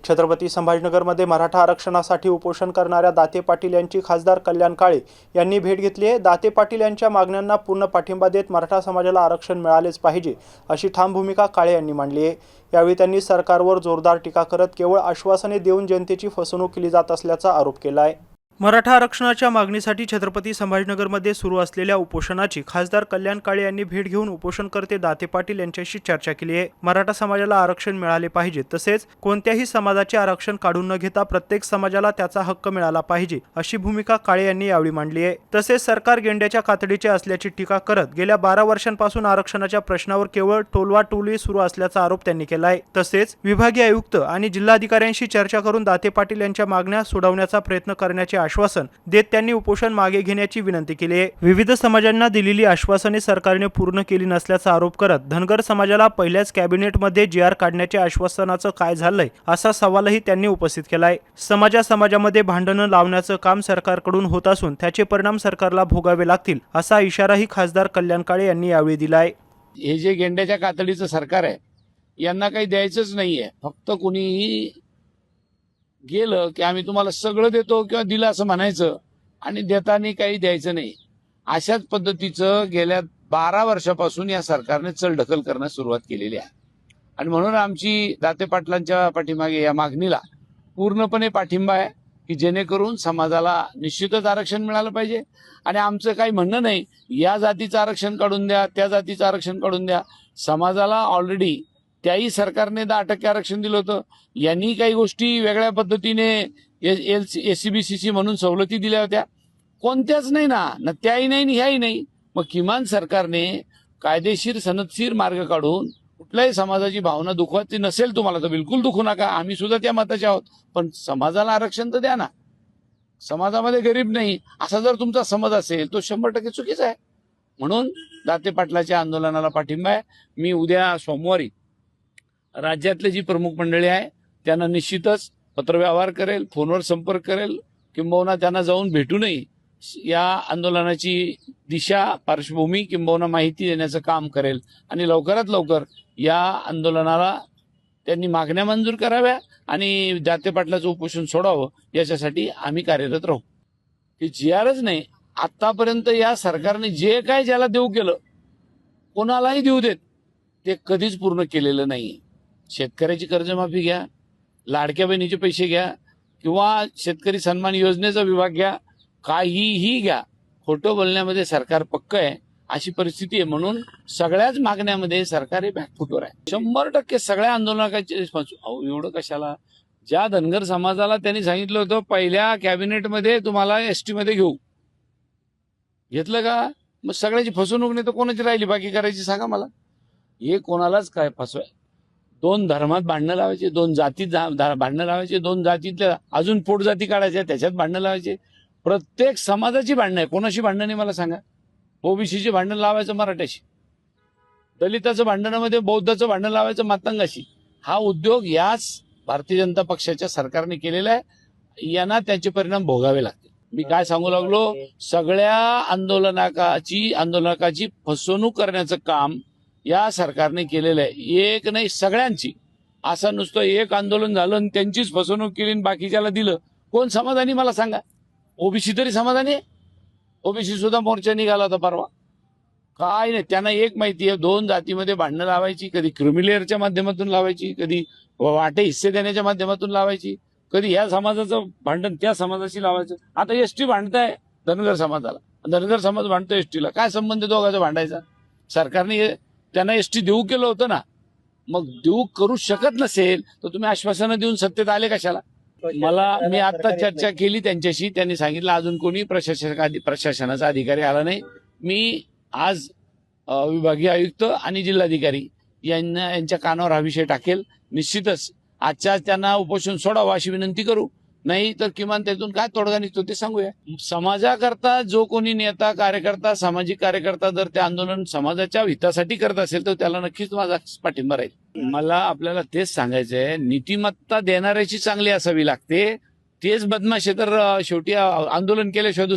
छत्रपती संभाजीनगरमध्ये मराठा आरक्षणासाठी उपोषण करणाऱ्या दाते पाटील यांची खासदार कल्याण काळे यांनी भेट घेतली आहे। दाते पाटील यांच्या मागण्यांना पूर्ण पाठिंबा देत मराठा समाजाला आरक्षण मिळालेच पाहिजे अशी ठाम भूमिका काळे यांनी मांडली आहे। यावेळी त्यांनी सरकारवर जोरदार टीका करत केवळ आश्वासने देऊन जनतेची फसवणूक केली जात असल्याचा आरोप केला आहे। मराठा आरक्षणाच्या मागणीसाठी छत्रपती संभाजीनगरमध्ये सुरू असलेल्या उपोषणाची खासदार कल्याण काळे यांनी भेट घेऊन उपोषणकर्ते दाते पाटील यांच्याशी चर्चा केली आहे। मराठा समाजाला आरक्षण मिळाले पाहिजे, तसेच कोणत्याही समाजाचे आरक्षण काढून न घेता प्रत्येक समाजाला त्याचा हक्क मिळाला पाहिजे अशी भूमिका काळे यांनी यावेळी मांडली आहे। तसेच सरकार गेंड्याच्या कातडीचे असल्याची टीका करत गेल्या 12 वर्षांपासून आरक्षणाच्या प्रश्नावर केवळ टोलवाटोलवी सुरू असल्याचा आरोप त्यांनी केला आहे। तसेच विभागीय आयुक्त आणि जिल्हाधिकाऱ्यांशी चर्चा करून दाते पाटील यांच्या मागण्या सोडवण्याचा प्रयत्न करण्याचे आश्वासन देत त्यांनी उपोषण मागे घेण्याची विनंती केली आहे। विविध समाजांना दिलेली आश्वासने सरकारने पूर्ण केली नसल्याचा आरोप करत धनगर समाजाला पहिल्याच कॅबिनेटमध्ये जीआर काढण्याच्या आश्वासनाचं काय झालंय असा सवालही त्यांनी उपस्थित केलाय। समाजामध्ये भांडणं लावण्याचं काम सरकारकडून होत असून त्याचे परिणाम सरकारला भोगावे लागतील असा इशाराही खासदार कल्याण काळे यांनी यावेळी दिलाय। हे जे गेंड्याच्या कातडीचं सरकार आहे यांना काही द्यायचंच नाहीये, फक्त कुणीही गेलं की आम्ही तुम्हाला सगळं देतो किंवा दिलं असं म्हणायचं आणि देताना काही द्यायचं नाही। अशाच पद्धतीचं गेल्या 12 वर्षापासून या सरकारने चलढकल करण्यास सुरुवात केलेली आहे आणि म्हणून आमची दाते पाटलांच्या पाठीमागे या मागणीला पूर्णपणे पाठिंबा आहे की जेणेकरून समाजाला निश्चितच आरक्षण मिळालं पाहिजे। आणि आमचं काही म्हणणं नाही या जातीचं आरक्षण काढून द्या, त्या जातीचं आरक्षण काढून द्या। समाजाला ऑलरेडी त्याही सरकारने 10% आरक्षण दिलं होतं। यांनी काही गोष्टी वेगळ्या पद्धतीने एससीबीसीसी म्हणून सवलती दिल्या होत्या, कोणत्याच नाही ना त्याही नाही ह्याही नाही। मग किमान सरकारने कायदेशीर सनदशीर मार्ग काढून कुठल्याही समाजाची भावना दुखवायची नसेल तुम्हाला तर बिलकुल दुखू नका, आम्ही सुद्धा त्या मताचे आहोत, पण समाजाला आरक्षण तर द्या ना। समाजामध्ये गरीब नाही असा जर तुमचा समज असेल तो 100% चुकीचा आहे। म्हणून दाते पाटलाच्या आंदोलनाला पाठिंबा आहे। मी उद्या सोमवारी राज्यातले जी प्रमुख मंडळी आहे त्यांना निश्चितच पत्रव्यवहार करेल, फोनवर संपर्क करेल, किंबहुना त्यांना जाऊन भेटूनही या आंदोलनाची दिशा, पार्श्वभूमी किंबहुना माहिती देण्याचं काम करेल आणि लवकरात लवकर या आंदोलनाला त्यांनी मागण्या मंजूर कराव्या आणि दाते पाटलाचं उपोषण सोडावं याच्यासाठी आम्ही कार्यरत राहू। की जीआरच नाही, आतापर्यंत या सरकारने जे काय ज्याला देऊ केलं कोणालाही देऊ देत ते कधीच पूर्ण केलेलं नाही। शेतकऱ्याची कर्जमाफी घ्या, लाडक्या बहिणीचे पैसे घ्या किंवा शेतकरी सन्मान योजनेचा विभाग घ्या, काहीही घ्या, खोटं बोलण्यामध्ये सरकार पक्क आहे अशी परिस्थिती आहे। म्हणून सगळ्याच मागण्यामध्ये सरकार हे बॅकफुटवर आहे। 100% सगळ्या आंदोलकांचे रिस्पॉन्स। एवढं कशाला? ज्या धनगर समाजाला त्यांनी सांगितलं होतं पहिल्या कॅबिनेटमध्ये तुम्हाला एसटी मध्ये घेऊ, घेतलं का? मग सगळ्याची फसवणूक नाही तर कोणाची राहिली बाकी करायची सांगा मला? हे कोणालाच काय फसवाय? 2 धर्मात भांडणं लावायचे, 2 जातीत भांडणं लावायचे, 2 जातीतल्या अजून पोट जाती काढायच्या त्याच्यात भांडणं लावायचे। प्रत्येक समाजाची भांडणं आहे, कोणाशी भांडणं नाही मला सांगा? ओबीसीचे भांडण लावायचं मराठ्याशी, दलिताचं भांडणामध्ये बौद्धाचं भांडण लावायचं मातंगाशी। हा उद्योग याच भारतीय जनता पक्षाच्या सरकारने केलेला आहे, यांना त्याचे परिणाम भोगावे लागतील। मी काय सांगू लागलो, सगळ्या आंदोलकाची फसवणूक करण्याचं काम या सरकारने केलेलं आहे, एक नाही सगळ्यांची। असं नुसतं एक आंदोलन झालं आणि त्यांचीच फसवणूक केली आणि बाकीच्याला दिलं, कोण समाधानी मला सांगा? ओबीसी तरी समाधानी आहे? ओबीसी सुद्धा मोर्चा निघाला होता परवा, काय नाही। त्यांना एक माहिती आहे, 2 जातीमध्ये भांडणं लावायची, कधी क्रिमिलेअरच्या माध्यमातून लावायची, कधी वाटे हिस्से देण्याच्या माध्यमातून लावायची, कधी या समाजाचं भांडण त्या समाजाशी लावायचं। आता एसटी भांडताय धनगर समाजाला, धनगर समाज भांडतोय एसटीला, काय संबंध दोघांचा भांडायचा? सरकारने त्यांना एसटी देऊ केलं होतं ना, मग देऊ करू शकत नसेल तर तुम्ही आश्वासनं देऊन सत्तेत आले कशाला? मी आता चर्चा केली त्यांच्याशी, त्यांनी सांगितलं अजून कोणी प्रशासनाचा अधिकारी आला नाही। मी आज विभागीय आयुक्त आणि जिल्हाधिकारी यांच्या कानावर हा विषय टाकेल। निश्चितच आजच्या त्यांना उपोषण सोडावं अशी विनंती करू, नाही तर किमान त्यातून काय तोडगा निघतो ते सांगूया। समाजाकरता जो कोणी नेता, कार्यकर्ता, सामाजिक कार्यकर्ता जर ते आंदोलन समाजाच्या हितासाठी करत असेल तर त्याला नक्कीच माझा पाठिंबा राहील। मला आपल्याला तेच सांगायचंय, नीतिमत्ता देणाऱ्याची चांगली असावी लागते, तेच बदमाश तर शेवटी आंदोलन केल्याशिवाय दुसरं